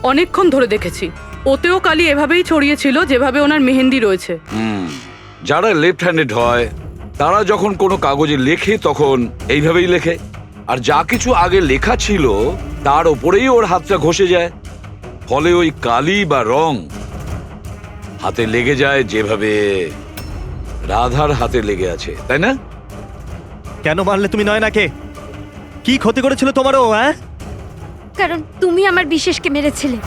অনেকক্ষণ ধরে দেখেছি, ওতেও কালি এভাবেই ছড়িয়েছিল যেভাবে ওনার মেহেন্দি রয়েছে। যারা লেফট হ্যান্ডেড হয় তারা যখন কোনো কাগজে লেখে তখন এইভাবেই লেখে, আর যা কিছু আগে লেখা ছিল তার ওপরেই ওর হাতটা ঘষে যায়, ফলে ওই কালি বা রং হাতে লেগে যায় যেভাবে রাধার হাতে লেগে আছে, তাই না? কেন মারলে তুমি নয়নাকে? কি ক্ষতি করেছিল তোমারও? হ্যাঁ, কারণ তুমি আমার বিশেষকে মেরেছিলে,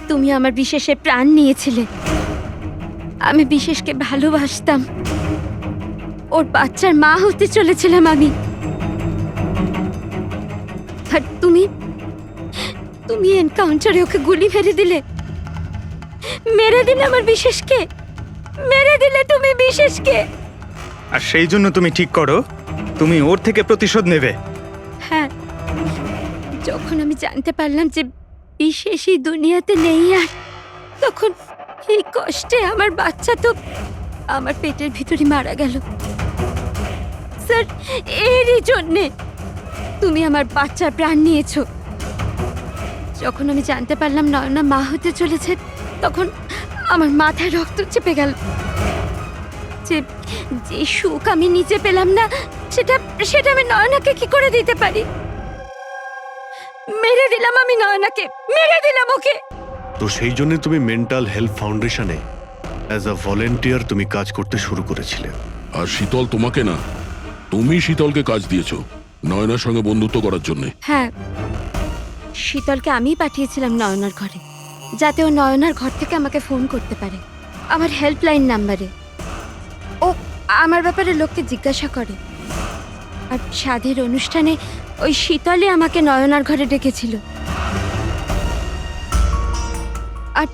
তুমি আমার বিশেষের প্রাণ নিয়েছিলে। আমি বিশেষকে ভালোবাসতাম, ওর বাচ্চার মা হতে চলেছিলাম আমি। আর তুমি তুমি এনকাউন্টারে ওকে গুলি মেরে দিলে, আমার বিশেষকে মেরে দিলে তুমি বিশেষকে। আর সেই জন্য তুমি ঠিক করো তুমি ওর থেকে প্রতিশোধ নেবে। হ্যাঁ, যখন আমি জানতে পারলাম যে বিশেষ এই দুনিয়াতে নেই আর, তখন এই কষ্টে আমার বাচ্চা তো আমার পেটের ভিতরে মারা গেল। স্যার, এরই জন্যে তুমি আমার বাচ্চার প্রাণ নিয়েছো। যখন আমি জানতে পারলাম নয়না মা হতে চলেছে, তখন আমার মাথায় রক্ত চেপে গেল। যে যে সুখ আমি নিজে পেলাম না, সেটা সেটা আমি নয়নাকে কি করে দিতে পারি? মেরে দিলাম আমি নয়নাকে, মেরে দিলাম ওকে। তো সেই জন্য তুমি মেন্টাল হেলথ ফাউন্ডেশনে অ্যাজ আ ভলেন্টিয়ার তুমি কাজ করতে শুরু করেছিলে। আর শীতল তোমাকে না, তুমি শীতলকে কাজ দিয়েছো নয়নার সঙ্গে বন্ধুত্ব করার জন্য। হ্যাঁ, শীতলকে আমিই পাঠিয়েছিলাম নয়নার ঘরে, যাতে ও নয়নার ঘর থেকে আমাকে ফোন করতে পারে আমার হেল্পলাইন নাম্বারে। ও আমার ব্যাপারে লোককে জিজ্ঞাসা করে। আর সাধের অনুষ্ঠানে ওই শীতলই আমাকে নয়নার ঘরে ডেকেছিল। আর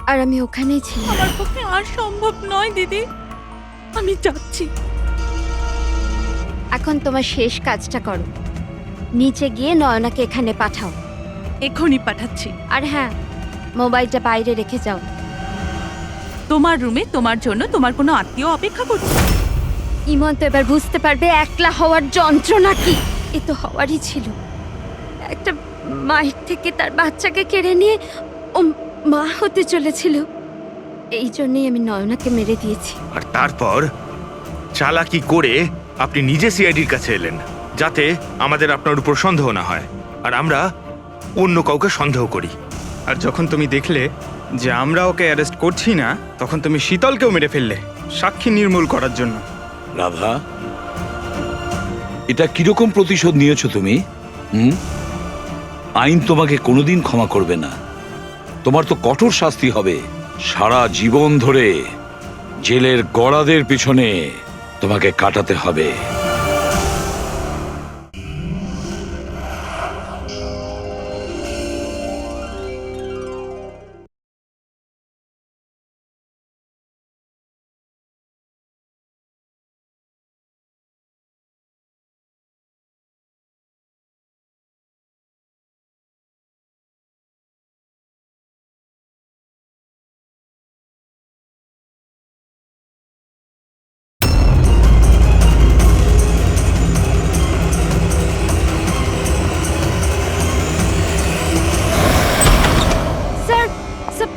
আর আমি ওখানেই ছিলাম। আমার পক্ষে আর সম্ভব নয় দিদি, আমি যাচ্ছি। এখন তোমার শেষ কাজটা করো, নিচে গিয়ে নয়নাকে এখানে পাঠাও। এখনই পাঠাচ্ছি। আর হ্যাঁ, মোবাইলটা বাইরে রেখে যাও। তোমার রুমে তোমার জন্য তোমার কোনো আত্মীয় অপেক্ষা করছে। ইমন তো এবার বুঝতে পারবে একলা হওয়ার যন্ত্রণা কি। এ তো হওয়ারই ছিল, একটা মায়ের থেকে তার বাচ্চাকে কেড়ে নিয়ে ও মা হতে চলেছিল। এই জন্যই আমি নয়নাকে মেরে দিয়েছি। আর তারপর চালাকি করে আপনি নিজে সিআইডির কাছে এলেন, যাতে আমাদের আপনার উপর সন্দেহ না হয় আর আমরা অন্য কাউকে সন্দেহ করি। আর যখন তুমি দেখলে যে আমরা ওকে অ্যারেস্ট করছি না, তখন তুমি শীতলকেও মেরে ফেললে সাক্ষী নির্মূল করার জন্য। রাধা, এটা কিরকম প্রতিশোধ নিয়েছো তুমি? আইন তোমাকে কোনোদিন ক্ষমা করবে না, তোমার তো কঠোর শাস্তি হবে। সারা জীবন ধরে জেলের গড়াদের পিছনে তোমাকে কাটাতে হবে।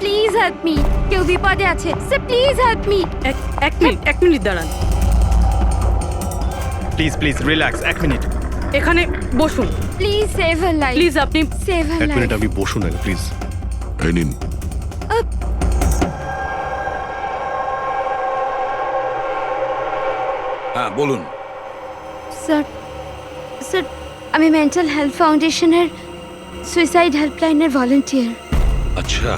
প্লিজ হেল্প মি, কেউ বিপদে আছে। Sir please help me. এক মিনিট দাঁড়ান। প্লিজ প্লিজ রিল্যাক্স, এক মিনিট। এখানে বসুন। Please save her life. Please আপনি সেভ হার এক লাইফ। মিনিট, আমি বসুন আগে প্লিজ। এই নিন। হ্যাঁ বলুন। স্যার স্যার আমি মেন্টাল হেলথ ফাউন্ডেশনের সুইসাইড হেল্পলাইনের ভলান্টিয়ার। আচ্ছা,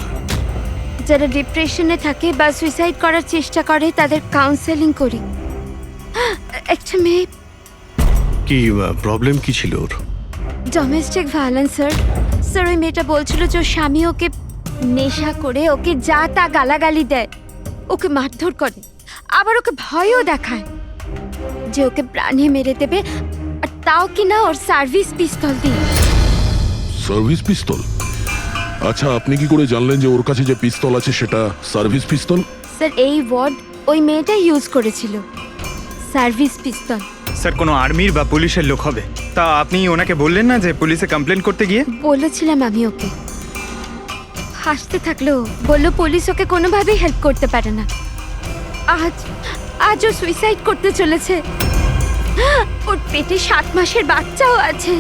যারা ডিপ্রেশনে থাকে বা সুইসাইড করার চেষ্টা করে তাদের কাউন্সেলিং করি। একটা মেয়ে। কি প্রবলেম কি ছিল ওর? Domestic violence sir. স্যার ওই মেয়েটা বলছিল যে ওর স্বামী ওকে নেশা করে ওকে যা তা গালাগালি দেয়, ওকে মারধর করে, আবার ওকে ভয়ও দেখায় যে ওকে প্রাণে মেরে দেবে, আর তাও কিনা ওর সার্ভিস পিস্তল দিয়ে। সার্ভিস পিস্তল? আচ্ছা, আপনি কি করে জানলেন যে ওর কাছে যে পিস্তল আছে সেটা সার্ভিস পিস্তল? স্যার এই ওয়ার্ড ওই মেয়েটাই ইউজ করেছিল, সার্ভিস পিস্তল। স্যার কোনো আর্মির বা পুলিশের লোক হবে। তা আপনি ওনাকে বললেন না যে পুলিশে কমপ্লেন করতে গিয়ে? বলেছিলাম আমি ওকে, হাসতে থাকলো, বললো পুলিশ ওকে কোনোভাবেই হেল্প করতে পারে না। আজ ও সুইসাইড করতে চলেছে। ওর পেটে 7 মাসের বাচ্চাও আছে।